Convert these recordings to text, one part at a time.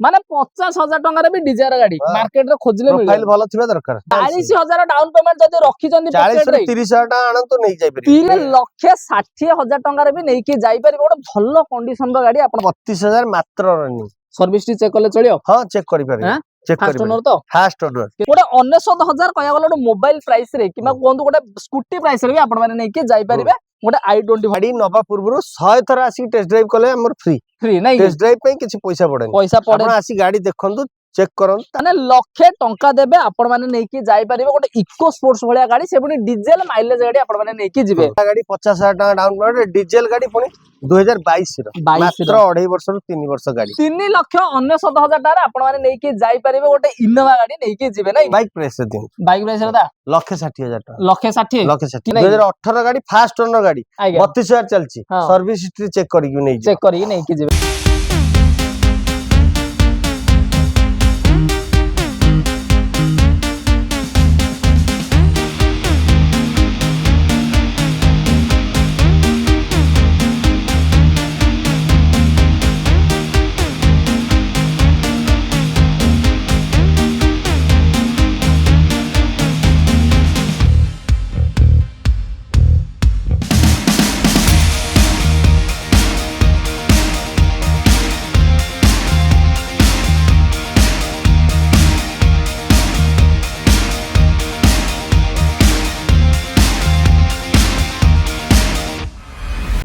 माने 50,000 टंका भी डिजायर गाड़ी मार्केट रे खोजले मिले प्रोफाइल भलो थिबा दरकार 40,000 डाउन पेमेंट जदी रखी जंदी 40 ରୁ 30,000 टका आनंद तो नहीं जाई पारे 3,60,000 टंका भी नहीं कि जाई पारे गोटे भलो कंडीशन रो गाड़ी अपन 32,000 मात्र रनिंग सर्विस टी चेक करले चलियो हां चेक करि पारे चेक फास्ट करि ओनर तो फास्ट ऑर्डर गोटे 19,000 कहया गलो मोबाइल प्राइस रे किबा कोंतु गोटे स्कूटी प्राइस रे भी आपण माने नहीं कि जाई पारिबे गोटे i20 गाड़ी नबा पूर्व 100 थर आसी टेस्ट ड्राइव कले हमर फ्री फ्री नहीं टेस्ट ड्राइव पे किछि पैसा पड़े पैसा पड़े आपण आसी गाड़ी देखंतु चेक करन माने लाखे टंका देबे आपण माने नहीं कि जाई पारिबे गोटे इको स्पोर्ट्स भलिया गाड़ी से पुनी डीजल माइलेज गाड़ी आपण माने नहीं कि जिबे गाड़ी 50,000 टका डाउन पेमेंट डीजल गाड़ी पुनी 2022 रो मात्र 2.5 वर्ष रो 3 वर्ष गाड़ी 3,69,000 टारे आपण माने नहीं कि जाई पारिबे गोटे इनोवा गाड़ी नहीं कि जिबे नहीं बाइक प्राइस दिन बाइक प्राइस दा 1,60,000 टका 1,60,000 2018 गाड़ी फास्ट ओनर गाड़ी 32,000 चलची सर्विस हिस्ट्री चेक करिकि नहीं चेक करिकि नहीं कि जिबे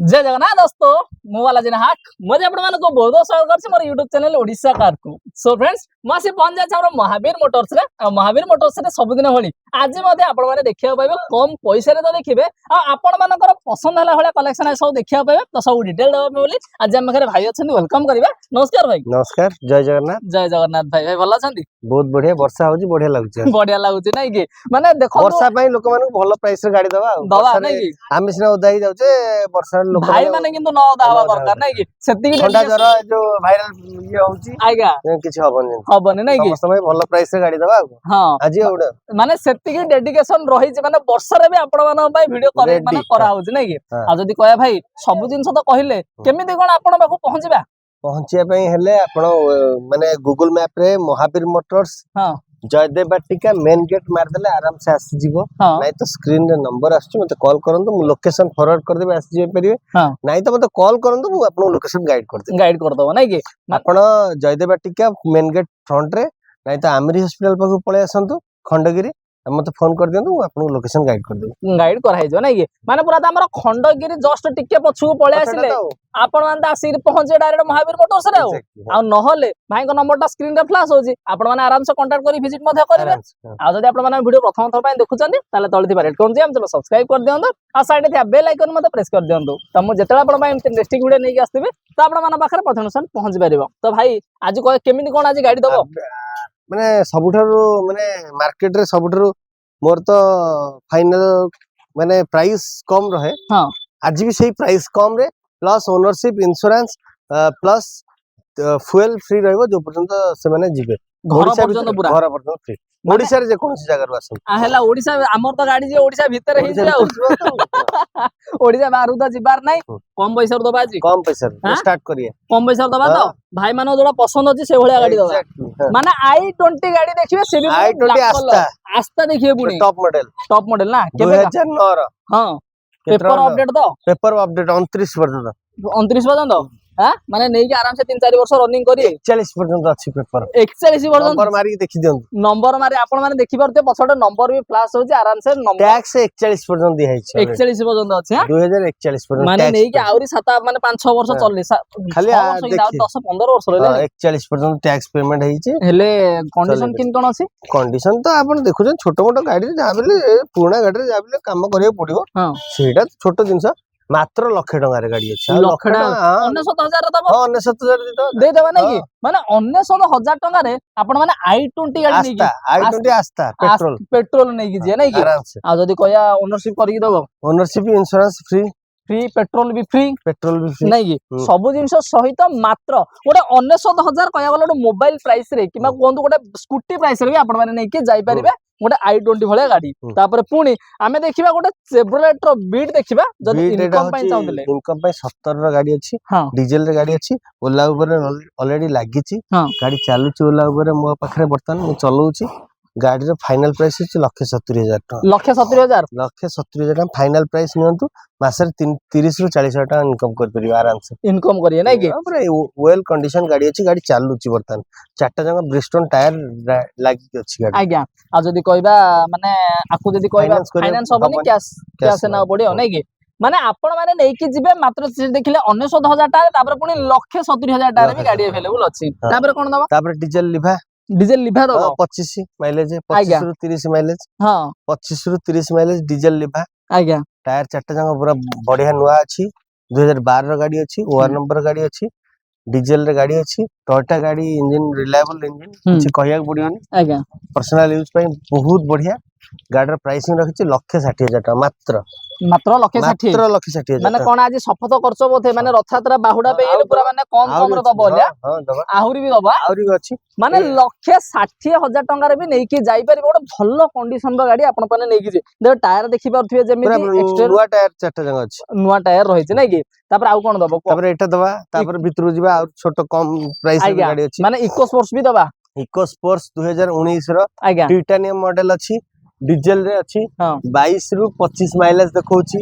जय जगन्नाथ दोस्तों मु बालाजी नाहक मुझे आपण मानको बहुत बहुत स्वागत करछि मोर YouTube चैनल ओडिसा कार को सो फ्रेंड्स मासे पहुंच जाय हमर महावीर मोटर्स रे आ महावीर मोटर्स रे सब दिन होली आज मते आपण माने देखिया पाइबे कम पैसा रे तो देखिबे आ आपण मानकर पसंद हला हला कलेक्शन सब देखिया पाइबे तो सब डिटेल देबे बोली आज हम घरे भाई अछन वेलकम करबा नमस्कार भाई नमस्कार जय जगन्नाथ भाई भलो अछंती बहुत बढ़िया वर्षा होजी बढ़िया लागुची नै कि माने देखो वर्षा पई लोक मानको भलो प्राइस रे गाड़ी दवा नै कि आमी सिना उदाई जाउचे वर्षा लोक भाई माने किंतु न उदा हवा दरकार नै कि सेति ठंडा जर जो वायरल ये होउची आइगा किछ हबनी नै कि समय भलो प्राइस रे गाड़ी दवा हां आज ओडा माने सेति की डेडिकेशन रही जे माने वर्षा रे भी आपण माने भाई वीडियो करे माने करा होउची नै कि आ जदी कहया भाई सब जिंस तो कहिले केमिति कोन आपण बाकू पहुंचबा पहुंचिया पई हेले आपण माने गूगल मैप रे महावीर मोटर्स हां जयदेव बाटिका मेन गेट मार देले आराम से आसी जीवो नहीं तो स्क्रीन रे नंबर आछी मते कॉल करंतु मु लोकेशन फॉरवर्ड कर देबे आसी जे परिबे नहीं तो मते कॉल करंतु मु आपन लोकेशन गाइड कर दबो नै कि आपण जयदेव बाटिका मेन गेट फ्रंट रे नहीं तो आमरी हॉस्पिटल पर पळे आसंतु खंडगिरी मते फोन कर दियंतु आपन लोकेशन गाइड कर देबे गाइड कराइ जो नै कि माने पूरा हमर खंडगिरी जस्ट टिके पछु पळे आसिले आपण माने आसी पहुंचे डायरेक्ट महावीर मोटर्स रे आ न होले भाई को नंबरटा स्क्रीन रे फ्लैश होजी आपण माने आराम से कांटेक्ट करी विजिट मध्ये करिवे आ जदी आपण माने वीडियो प्रथम थर पय देखुचंदी ताले तळि थिबा रेड कोन जे हम चलो सब्सक्राइब कर दियंतु आ साइड थिया बेल आइकन मते प्रेस कर दियंतु त मु जेतला आपण माने इंटरेस्टिंग वीडियो नै कि आस्तिबे त आपण माने पाखरे प्रथम पहुंच परिबो तो भाई आज को केमिति कोन आज गाड़ी दबो माने सबुठारु माने मार्केट रे सबुठारु मोर तो फाइनल माने प्राइस कम रहे हां आज भी सही प्राइस कम रे plus ownership insurance plus fuel free रहबो जो पर्यंत से माने जिबे घर पर्यंत फ्री ओडिसा रे जे कोनसी जगह रो आसम आ हेला ओडिसा हमर तो गाड़ी जे ओडिसा भीतर ही जे ओडिसा बाहर तो जिबार नै कम पैसा रो दबा जी कम पैसा स्टार्ट करिए कम पैसा दबा तो भाई मानो जोड़ा पसंद अछि से भलिया गाड़ी दबा माने i20 गाड़ी देखिबे से भी i20 आस्था देखिए पुनी टॉप मॉडल ना 2009 रो हां पेपर अपडेट तो 29 पर्यंत 29 पर्यंत हां माने नै कि आराम से 3-4 वर्ष रनिंग करी 41 पर्यंत अछि पेपर 41 पर्यंत नंबर मारी देखि दियंतु नंबर मारी आपण माने देखि परते पछोटे नंबर भी फ्लैश होजी आराम से नंबर टैक्स 41 पर्यंत दिया है 41 पर्यंत अछि हां 2041 पर्यंत माने नै कि आउरी 7 माने 5-6 वर्ष चलले खाली 10-15 वर्ष रहले 41 पर्यंत टैक्स पेमेंट हेई छै हेले कंडीशन किन कोन अछि कंडीशन तो आपण देखु छोटो मोटो गाड़ी जाबले पुराना गाड़ी रे जाबले काम करियो पड़ियो हां सेटा छोटो जिंस मात्र 1 लाख टका रे गाड़ी अछि 1 लाख टका 99000 रे दबो हां 99000 दे देबा नै कि माने 99000 टका रे आपण माने i20 गाड़ी नै कि i20 आस्था पेट्रोल नै कि जे नै कि आ जदी कहया ओनरशिप करि दबो ओनरशिप इंश्योरेंस फ्री पेट्रोल भी फ्री नै कि सब जिंस सहित मात्र गोटे 99000 कहया गलो मोबाइल प्राइस रे किबा कोंतु गोटे स्कूटी प्राइस रे भी आपण माने नै कि जाई परिबे गोटे i20 भलिया गाड़ी तापर पुणी आमे देखिबा गोटे Chevrolet रो बीट देखिबा जदी इनकम पय चाहुले इनकम पय 70 रो गाड़ी अछि डीजल रे गाड़ी अछि ओला ऊपर ऑलरेडी लागि छि गाड़ी चालू छि ओला ऊपर मो पाखरे बर्तन मु चलौ छि गाड़ी रो फाइनल प्राइस छि 1,70,000 टका 1,70,000 फाइनल प्राइस नियंतु मासर 30 रु 40,000 टका इनकम कर परियो आराम से इनकम करिए नै कि पूरा वेल कंडीशन गाड़ी अछि गाड़ी चालू छि बर्तन चारटा जंग ब्रिस्टोन टायर लागि अछि गाड़ी आज्ञा आ जदी कहबा माने आकु जदी कहबा फाइनांस होबनी कैश ना पड़ियो नै कि माने आपण माने नै कि जिबे मात्र देखिले 19,000 टाका तापर पुनी 1,70,000 टाका भी गाड़ी अवेलेबल अछि तापर कोन दबा तापर डीजल लिभा दबा 25 माइलेज 25 रु 30 माइलेज हां 25 रु 30 माइलेज डीजल लिभा आज्ञा टायर चारटा जंग पूरा बढ़िया नुआ अछि 2012 रो गाड़ी अछि ओआर नंबर गाड़ी अछि डीजल रे गाड़ी अछि टोयोटा गाड़ी इंजन रिलायबल इंजन किछ कहया पड़ियोनी आज्ञा पर्सनल यूज पय बहुत बढ़िया गाड़ी रो प्राइसिंग रखिछि 1,60,000 टका मात्र 1,60,000 माने कोन आज शपथ करछो बोथे माने रथयात्रा बाहुडा पे एले पूरा माने कम रो दबो ले हां दबा आहुरी भी अछि माने 1,60,000 टका रे भी नै कि जाई परिबो गोटे भल्लो कंडीशन रो गाड़ी आपण पने नै कि जे टायर देखि परथिबे जेमिति एक्स्ट्रा नुआ टायर चारटा जंग अछि नुआ टायर रहिछि नै कि तापर आउ कोन दबो तापर एटा दबा तापर भितरु जिबा और छोटो कम प्राइस रे गाड़ी अछि माने इको स्पोर्ट्स भी दबा इको स्पोर्ट्स 2019 रो टाइटानियम मॉडल अछि डीजल रे अछि 22 रु 25 माइलेज देखौछि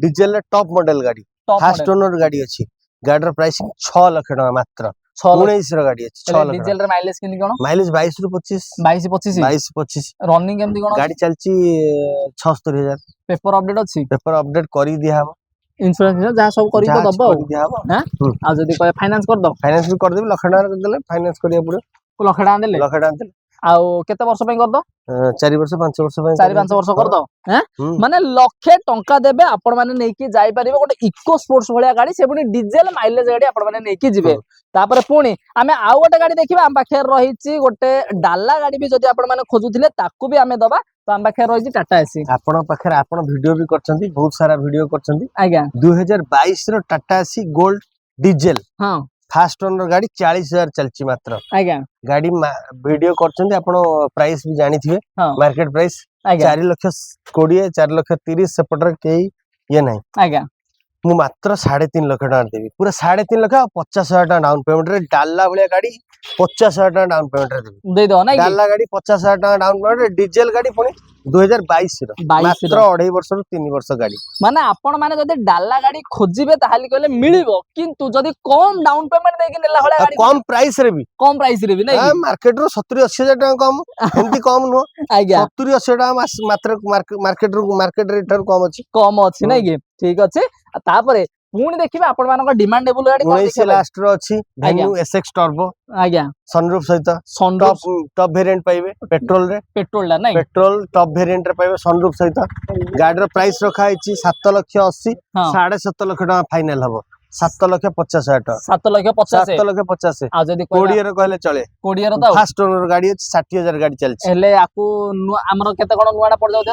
डीजल रे टॉप मॉडल गाड़ी फास्ट ओनर गाड़ी अछि गाड़ी रो प्राइसिंग 6 लाख टका मात्र 19 रो गाड़ी अछि 6 लाख डीजल रे माइलेज किनि कोन माइलेज 22 रु 25 22 25 रनिंग केमति कोन गाड़ी चलछि 76,000 पेपर अपडेट अछि पेपर अपडेट करी दिया हबो इंश्योरेंस जा सब करी तो दबो दिया हबो हां आ जदी कहे फाइनेंस कर दो फाइनेंस भी कर देबे लाख टका कर देले फाइनेंस करिया पड़े लाख टका देले आउ केते वर्ष पे कर दो 4 वर्ष 5 वर्ष पे 4-5 वर्ष कर दो हैं माने लाख टका देबे आपण माने नै कि जाई परिबे गोटे इको स्पोर्ट्स भलिया गाड़ी से पुनी डीजल माइलेज गाड़ी आपण माने नै कि जिबे तापर पुनी आमे आउ गोटे गाड़ी देखिबा हम पाखे रहिछि गोटे डाला गाड़ी भी जदी आपण माने खोजुथिले ताकू भी आमे दबा तो हम पाखे रहिछि टाटा एसी आपण पाखे आपण वीडियो भी करछंती बहुत सारा वीडियो करछंती आज्ञा 2022 रो टाटा एसी गोल्ड डीजल हां फास्ट ओनर गाड़ी 40,000 चलची मात्र आज्ञा गाड़ी वीडियो करछंती आपण प्राइस भी जानि थिबे मार्केट प्राइस 4 लाख 20 4 लाख 30 सेपटर के ये नहीं आज्ञा मु मात्र 3.5 लाख टका देबी पूरा 3.5 लाख 50,000 टका डाउन पेमेंट रे डाला भलिया गाड़ी 50,000 टका डाउन पेमेंट रे देबी दे दो ना डाला गाड़ी 50,000 टका डाउन पेमेंट रे डीजल गाड़ी पुनी 2022 रो मात्र 2.5 वर्ष रो 3 वर्ष गाड़ी माने आपण माने जदी डाला गाड़ी खोजिबे ताहाली कहले मिलिबो किंतु जदी कम डाउन पेमेंट देके नेला हला गाड़ी कम प्राइस रे भी नै मार्केट रो 70-80,000 टका कम एंती कम नो आज्ञा 70-80 टका मात्र मार्केट रेट रो कम अछि नै कि ठीक अछि तापरे पुणी देखिबे आपण मानक डिमांडेबल गाड़ी कोन देखिबे लास्ट रो अछि वेन्यू एसएक्स टर्बो आज्ञा सनरूफ सहित टॉप वेरिएंट पाइबे पेट्रोल ला नै पेट्रोल टॉप वेरिएंट रे पाइबे सनरूफ सहित गाड़ी रो प्राइस रखा हिची 7,80,000 7.5 लाख टका फाइनल हबो 7,50,000 टका 7,50,000 आ जदी कोडियर कहले चले कोडियर त फास्ट ओनर गाड़ी अछि 60,000 गाड़ी चलछि हेले आकु हमरो केते कोन नुआडा पड़ जाउ त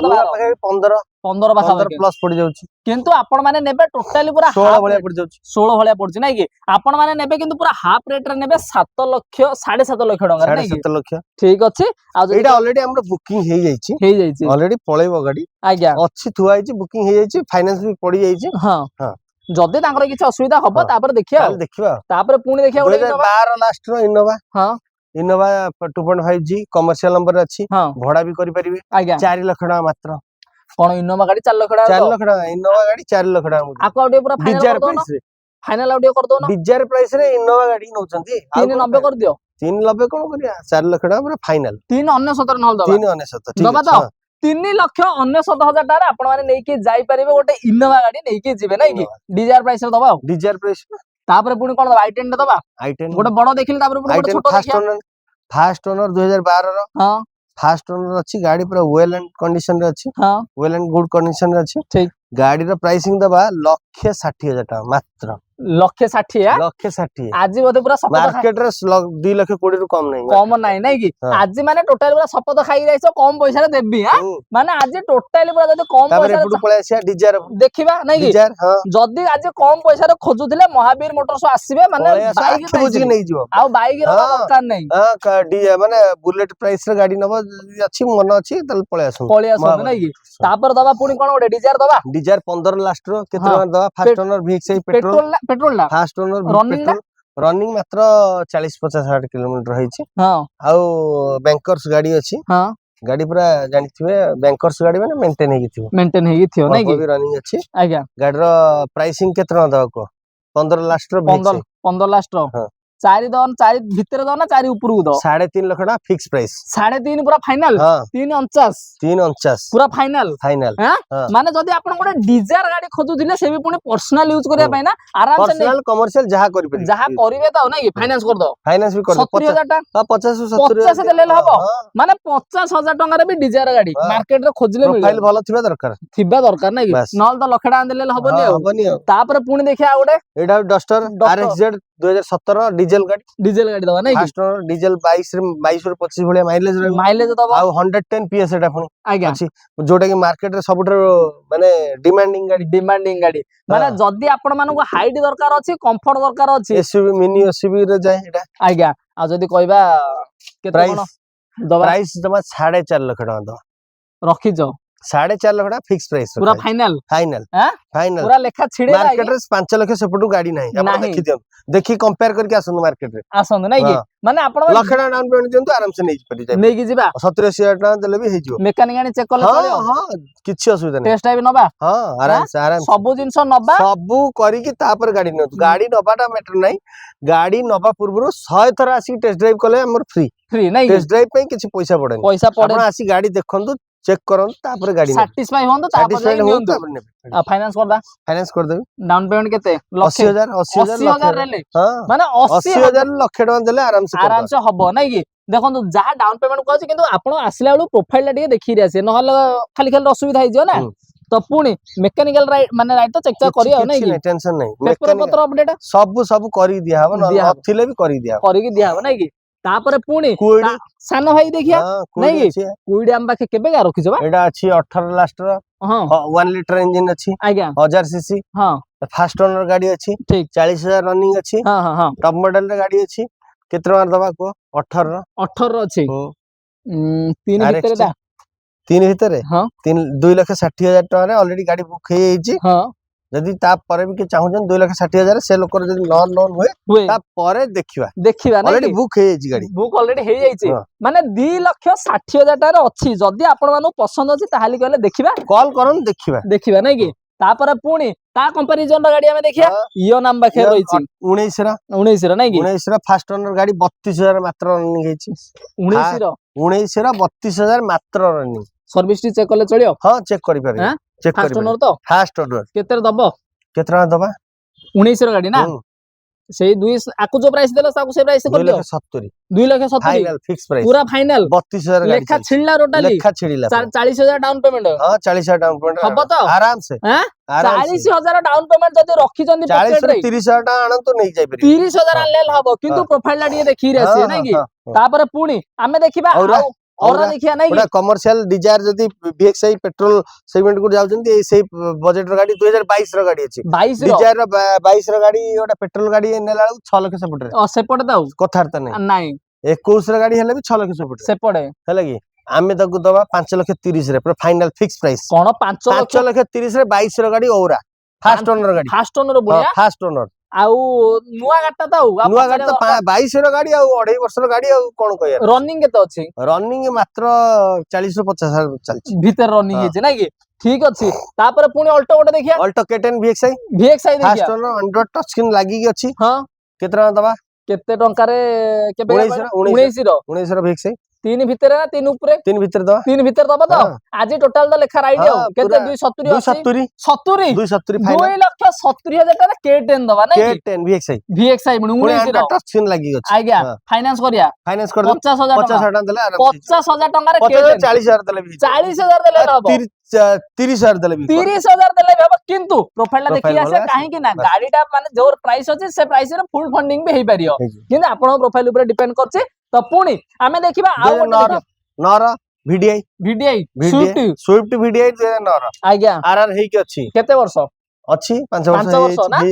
15 प्लस पड़ जाउछि किंतु आपण माने नेबे टोटली पूरा 16 भलिया पड़ जाउछि 16 भलिया पड़छि नै कि आपण माने नेबे किंतु पूरा हाफ रेट रे नेबे 7 लाख 7.5 लाख टका नै 7 लाख ठीक अछि आ एटा ऑलरेडी हमरो बुकिंग हे जाइछि ऑलरेडी पळेबो गाड़ी आज्ञा अछि थुआ हिची बुकिंग हे जाइछि फाइनेंस भी पड़ी जाइछि हां हां जदि तांकर किछ असुविधा हबो तापर देखिया तापर पुणी देखिया गोटे 12 लास्ट रो इनोवा हां इनोवा 2.5G कमर्शियल नंबर अछि भड़ा भी करि परिबे 4 लाख टका मात्र कोन इनोवा गाड़ी 4 लाख टका 4 लाख टका इनोवा गाड़ी 4 लाख टका आको आउटे पूरा फाइनल आउटे कर दो ना डिजार प्राइस रे इनोवा गाड़ी नौचंती 390 कर दियो 390 कोन करिया 4 लाख टका पूरा फाइनल 399 नहल दबा 399 ठीक दबा तो 3,99,000 टाका आपण माने नै कि जाई परिबे गोटे इनोवा गाड़ी नै कि जिबे नै कि डिजार प्राइस रे दबा डिजार प्राइस तापर पुणी कोन दबा i10 दबा i10 गोटे बड़ देखिल तापर पुणी गोटे छोटो फास्ट ओनर 2012 रो हां फास्ट ओनर अछि गाड़ी पूरा वेल एंड कंडीशन रे अछि हां वेल एंड गुड कंडीशन रे अछि ठीक गाड़ी रो प्राइसिंग दबा 1,60,000 टका मात्र लक्षे 60 लक्षे 60 आज बोधे पूरा शपथ मार्केट रे 2 लक्ष 20 रु कम नहीं कम नहीं नहीं कि आज माने टोटल पूरा शपथ खाई जाइछो कम पैसा रे देबी हां माने आज टोटल पूरा जदी कम पैसा रे पळे आसिया डिजायर देखिबा नहीं कि डिजायर हां जदी आज कम पैसा रे खोजुथिले महावीर मोटर्स आसीबे माने बाइक बुझी नहीं जिवो आ बाइक रो दरकार नहीं हां डी माने बुलेट प्राइस रे गाड़ी नबो अछि मन अछि तल पळे आसु नहीं कि तापर दबा पुनी कोन ओडे डिजायर दबा डिजायर 15 लास्ट रो केते दबा फास्ट ओनर V6 पेट्रोल ना फास्ट ओनर रनिंग मात्र 40-50 60 किलोमीटर होईछि हां आउ बैंकर्स गाड़ी अछि हां गाड़ी पूरा जानिथिबे बैंकर्स गाड़ी माने मेंटेन हेगी थियो नहीं कि रनिंग अछि आज्ञा गाड़ी रो प्राइसिंग केतना दबा को 15 लास्ट रो 15 लास्ट रो हां 4 दन 4 भीतर दो ना 4 ऊपर दो 3.5 लाख ना फिक्स प्राइस 3.5 पूरा फाइनल 349 पूरा फाइनल हां माने जदी आपण कोन डिजायर गाड़ी खोजुथिले से भी पुनी पर्सनल यूज करिया पय ना आराम से पर्सनल कमर्शियल जहा करिबे जहा करिवे त नहीं कि फाइनेंस कर दो फाइनेंस भी कर दो 70000 टाका 50 70 50 देले हबो माने 50000 टाका रे भी डिजायर गाड़ी मार्केट रे खोजले मिले प्रोफाइल भलो थिबा दरकार नहीं कि नल तो लख टाका देले हबोनी तापर पुनी देखिया ओडे एडा डस्टर RXZ 2017 डीजल गाड़ी दवा नहीं फास्ट डीजल 22 रे 25 भलिया माइलेज दवा आ 110 PS एटा फुनी आज्ञा अछि जोटा कि मार्केट रे सबटर माने डिमांडिंग गाड़ी माने जदी आपण मानको हाइट दरकार अछि कंफर्ट दरकार अछि SUV मिनी SUV रे जाय एटा आज्ञा आ जदी कहबा केते कोन दवा प्राइस दमा 4.5 लाख टका दवा रखि जो 4.5 लाख टका फिक्स प्राइस पूरा फाइनल फाइनल पूरा लेखा छिड़े मार्केट रे 5 लाख सेपटू गाड़ी नाही आपण देखि दियो देखि कंपेयर करके आसनु मार्केट रे आसनु नहीं कि माने आपण लाख टका डाउन पेमेंट दियंतु आराम से नै परि जाय नै कि जिबा 70-80 टका देले भी हे जिवो मेकानिक आनी चेक करले चलियो हां किछि असुविधा नै टेस्ट ड्राइव नबा हां आराम से सब जिंस नबा सब करी कि तापर गाड़ी न गाड़ी नबाटा मैटर नै गाड़ी नबा पूर्वरु 100 थरा आसी टेस्ट ड्राइव कले हमर फ्री नहीं टेस्ट ड्राइव पे किछि पैसा पड़े आपण आसी गाड़ी देखंतु चेक करन तापर गाड़ी सैटिस्फाई होन तो तापर फाइनेंस कर दे डाउन पेमेंट केते 80000 रेले माने 80000 लाख टका देले आराम से हबो नै कि देखंतु जहा डाउन पेमेंट कहछि किंतु आपण आसला बेलु प्रोफाइल ला देखि रे आसे नहले खाली असुविधा हो जियो ना तो पुनी मेकानिकल राइट माने राइट तो चेक करियो नै कि टेंशन नै पेपर पत्र अपडेट सब करी दिया हबो नथिले भी करी दिया हबो नै कि तापर पुनी सान भाई देखिया नै कि कुइडी हम बाके केबे गा रखि जबा एडा अछि 18 लास्ट रो हां 1 लीटर इंजन अछि आज्ञा 1000 सीसी हां फास्ट ओनर गाड़ी अछि ठीक 40000 रनिंग अछि हां हां टॉप मॉडल रे गाड़ी अछि केतना मार दबा को 18 अछि 3 भीतर दा 3 भीतर हां 2,60,000 टका रे ऑलरेडी गाड़ी बुक हे जाइछि हां जदी ता परे भी के चाहउछन 2,60,000 से लोकर जदी लोन हुए ता परे देखिबा ऑलरेडी बुक हे जाइछि गाड़ी बुक ऑलरेडी हे जाइछि माने 2,60,000 टका रे अछि जदी आपण मानु पसंद अछि ताहाली कहले देखिबा कॉल करन देखिबा नै कि तापर पुनी ता कंपैरिजन गाड़ी हमें देखिया इयो नाम बाखे रहिछि 19 रा नै कि 19 रा फास्ट ओनर गाड़ी 32000 मात्र रनिंग हेछि 19 रा 32000 मात्र रनिंग सर्विस टी चेक करले चलियो हां चेक करि पारे चेक फास्ट ओनर तो फास्ट ओनर केते दबो केतना दबा 19 रा गाड़ी ना सेही 2 आकु जो प्राइस देला साकु से प्राइस कर दियो 2,70,000 फाइनल फिक्स प्राइस पूरा फाइनल 32000 लेखा छिड़ला टोटली लेखा छिड़िला 40,000 डाउन पेमेंट हां 40,000 डाउन पेमेंट हबो तो आराम से हैं 40,000 डाउन पेमेंट जदी रखि जंदी पॉकेट रे 30,000 टा आनन तो नहीं जाय परि 30,000 लेल हबो किंतु प्रोफाइल ला दिए देखि रे छै नै कि तापर पुनी हमें देखिबा और देखिया नै कि कमर्शियल डिजायर जदी VXI पेट्रोल सेगमेंट को जाउछन ए सेही बजट रो गाड़ी 2022 रो गाड़ी अछि 22 डिजायर रो 22 रो गाड़ी ओटा पेट्रोल गाड़ी नेला 6 लाख सेपट रे सेपट दाउ कथार त नै नाही 21 रो गाड़ी हेले भी 6 लाख सेपट हेले कि आमे तक दबा 5,30,000 रे पूरा फाइनल फिक्स प्राइस कोन 5,30,000 रे 22 रो गाड़ी औरा फास्ट ओनर बुलिया फास्ट ओनर आउ नुवा गाटा ताऊ नुवा गाटा 22 रो गाड़ी आ 2.5 वर्ष रो गाड़ी आ कोन कहया रनिंग केते अछि रनिंग मात्र 40 रो 50,000 चलछि भीतर रनिंग हेछि नै कि ठीक अछि तापर पुनी अल्टो गोटे देखिया अल्टो K10 VXI देखिया fast owner Android touch screen लागि कि अछि हां केतना दबा केते टंका रे केबे 19 रो VXI 3 भीतर ना 3 ऊपर 3 भीतर दबा 3 भीतर दबा तो आज टोटल द लेखा राइड हो केते 270 270 फाइनल 2,70,000 टका K10 दबा नै K10 VXI 19 रो टच स्क्रीन लागि अछि आज्ञा फाइनेंस करिया फाइनेंस कर 50,000 टका देले 50,000 टका रे K10 40,000 देले 40,000 देले हबो 30,000 देले 30,000 देले हबो किंतु प्रोफाइल देखि Profile आसे भल काहे कि ना गाड़ीटा माने जो प्राइस अछि से प्राइस रे फुल फंडिंग भी हेई परियो किंतु आपण प्रोफाइल ऊपर डिपेंड करछे तो पुणी आमे देखिबा आ गोटे नर VDI VDI स्विफ्ट VDI 2009 आज्ञा RR हेकी अछि केते वर्ष अछि 5 वर्ष ना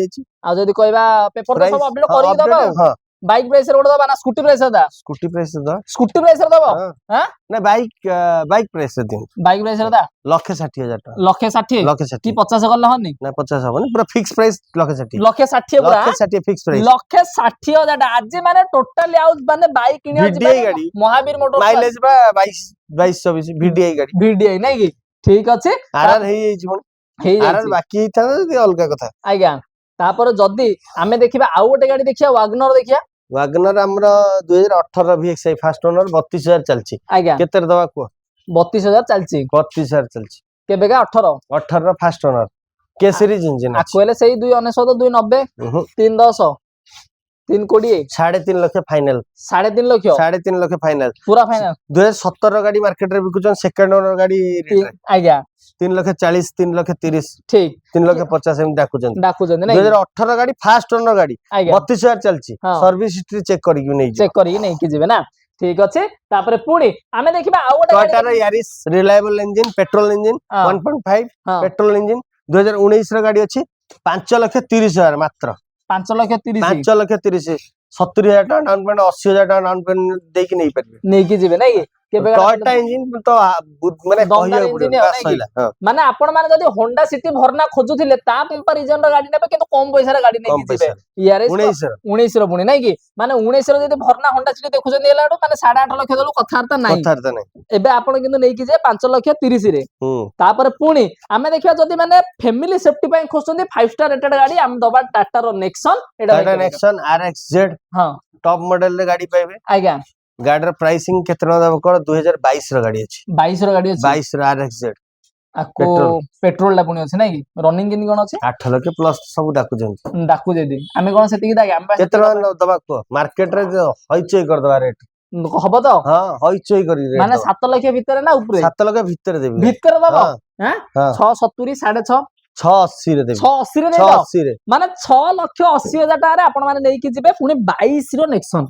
आ जदी कहबा पेपर तो सब अपडेट करि दबा हां बाइक प्राइस रे दबा ना स्कूटी प्राइस दा स्कूटी प्राइस दा स्कूटी प्राइस रे दबा हां ना बाइक प्राइस रे दिन बाइक प्राइस रे दा 1,60,000 टका 1,60,000 की 50 करले हनी ना 50 हबनी पूरा फिक्स प्राइस 1,60,000 1,60,000 पूरा 1,60,000 फिक्स प्राइस 1,60,000 आज माने टोटली आउट माने बाइक किनिया VDI गाड़ी महावीर मोटर माइलेज बा 22 24 VDI गाड़ी VDI नै की ठीक अछि RR हेई जीवन RR बाकी था अलगा कथा आज्ञा तापर जदी आमे देखिबा आ गोटे गाड़ी देखिया वागनर देखिया वागनर हमर 2018 VXI फास्ट ओनर 32,000 चलची आज्ञा केते दबा को 32,000 चलची 32,000 चलची केबे का 18 फास्ट ओनर के सीरीज इंजन आ कोले सेही 299 290 310 320 3.5 लाख फाइनल 3.5 लाख 3.5 लाख फाइनल पूरा फाइनल 2017 गाड़ी मार्केट रे बिकुचन सेकंड ओनर गाड़ी आज्ञा 3,40,000 3,30,000 ठीक 3,50,000 एम डाकुचन 2018 गाड़ी फास्ट ओनर गाड़ी 32,000 चलची सर्विस हिस्ट्री चेक करिकि नै चेक करिकि नै कि जेबे ना ठीक अछि तापर पुणी आमे देखिबा आ गोटे टोयोटा रे Yaris reliable engine petrol engine 1.5 petrol engine 2019 रो गाड़ी अछि 5,30,000 मात्र 5,30,000 5,30,000 70,000 टका डाउन पेमेंट 80,000 टका डाउन पेमेंट देकी नै परबे नै कि जेबे नै केबे टोयोटा इंजन तो माने कहियो पड़ो माने आपण माने जदी होंडा सिटी भरना खोजुथिले ता कंपैरिजन रो गाड़ी नेबे किंतु कम पैसा रे गाड़ी नै कि जेबे यार 19 रो पुणी नै कि माने 19 रो जदी भरना होंडा सिटी देखुछन एलाडो माने 8.5 लाख देलु कथार्ता नै एबे आपण किंतु नै कि जे 5,30,000 रे तापर पुणी आमे देखिया जदी माने फैमिली सेफ्टी पय खोजछन 5 स्टार रेटेड गाड़ी आम दबा टाटा रो नेक्सन टाटा नेक्सन RXZ हां टॉप मॉडल रे गाड़ी पाइबे आज्ञा गाड़ी रो प्राइसिंग केतना दब कर 2022 रो गाड़ी अछि 22 रो गाड़ी अछि 22 रो RXZ आको पेट्रोल ला पुणी अछि नै कि रनिंग किन कोन अछि 8 लाख प्लस सब डाकु जंती डाकु जेदी आमे कोन सेति कि दागे आम केतना दबा को मार्केट रे हइचै कर दबा रेट हबो तो हां हइचै करी रेट माने 7 लाख भीतर ना ऊपर 7 लाख भीतर देबी भीतर दबो हैं 670 6.5 680 रे देबी 680 रे 680 रे माने 6,80,000 टाका रे आपण माने लेकी जिबे पुणी 22 रो नेक्सन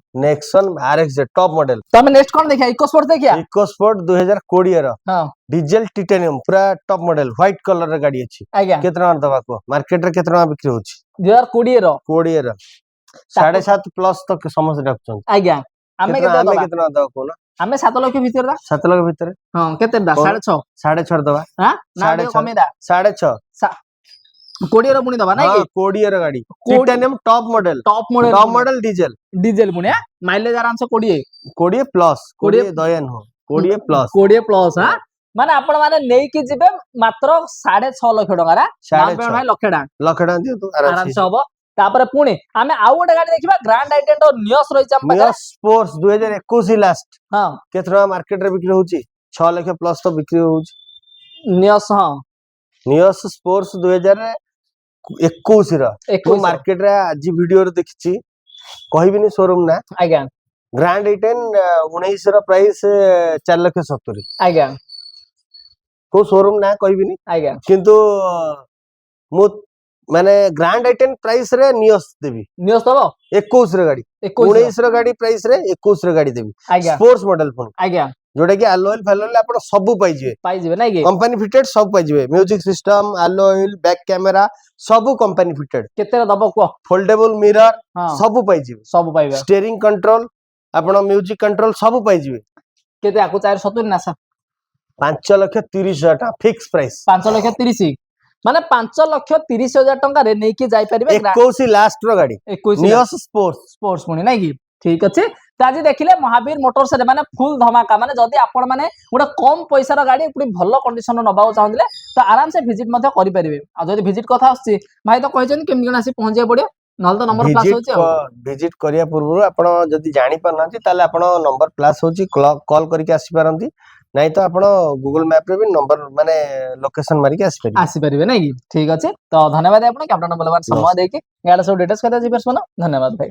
RXZ टॉप मॉडल तमे नेक्स्ट कोन देखिया इकोस्पोर्ट देखिया इकोस्पोर्ट 2020 रो हां डीजल टाइटेनियम पूरा टॉप मॉडल व्हाइट कलर रे गाड़ी अछि केतना दबा को मार्केट रे केतना बिक्री होछि 2020 रो 20 रो 7.5 प्लस तक समझ डाकछन आज्ञा आमे केतना दबा को ना आमे 7 लाख भीतर दा 7 लाख भीतर हां केते दा 6.5 6.5 दबा हां ना कमे दा 6.5 20 रो पुणी दबा नै कि 20 रो गाड़ी टाइटेनियम टॉप मॉडल डीजल पुणी माइलेज आराम से 20 प्लस 20 दयन हो 20 प्लस हां माने आपण माने नै कि जिबे मात्र 6.5 लाख टका रा डाउन पेमेंट भाई लाख टका दियो तो आराम से होबो तापर पुणी आमे आउ गोटे गाड़ी देखिबा ग्रैंड आइटेंडो नियोस रहिछ हम नियोस स्पोर्ट्स 2021 लास्ट हां केतना मार्केट रे बिक्री होची 6 लाख प्लस तो बिक्री होची नियोस हां नियोस स्पोर्ट्स 2021 रो मार्केट रे आज वीडियो रे देखिची कहबिनी शोरूम ना आज्ञा ग्रैंड आइटेन 19 रो प्राइस 4,70,000 आज्ञा को शोरूम ना कहबिनी आज्ञा किंतु मु माने ग्रैंड आइटेन प्राइस रे नियोस देबी नियोस दबो 21 रो गाड़ी 19 रो गाड़ी प्राइस रे 21 रो गाड़ी देबी स्पोर्ट्स मॉडल फोन आज्ञा जोटा कि अलोइल फैलोइल आपण सब पाई जिवे नै कि कंपनी फिटेड सब पाई जिवे म्यूजिक सिस्टम अलोइल बैक कैमरा सब कंपनी फिटेड केते दबो को फोल्डेबल मिरर सब पाई जिवे सब पाइबे स्टीयरिंग कंट्रोल आपण म्यूजिक कंट्रोल सब पाई जिवे केते आको 470 ना सा 5,30,000 टका फिक्स प्राइस 5,30,000 माने 5,30,000 टका रे नै कि जाई परिबे 21 लास्ट रो गाड़ी 21 नियोस स्पोर्ट्स पुणी नै कि ठीक अछि त आज देखिले महावीर मोटर्स रे माने फुल धमाका माने जदी आपण माने गोटे कम पैसा रो गाड़ी पुणी भलो कंडीशन रो नबाउ चाहंदिले त आराम से विजिट मध्ये करि परिबे आ जदी विजिट कथा आछि भाई तो कहजन केम जण आसी पहुंचे पड़ियो नल तो नंबर प्लस होछि विजिट करिया पूर्व आपण जदी जानि परनांती ताले आपण नंबर प्लस होछि कॉल करके आसी पारंती नहीं तो आपण गूगल मैप रे भी नंबर माने लोकेशन मारी के आसी परिबे नै कि ठीक अछि तो धन्यवाद आपण कैप्टन बलवान समय देके याडा सब डिटेल्स कथा जी परसोना धन्यवाद भाई।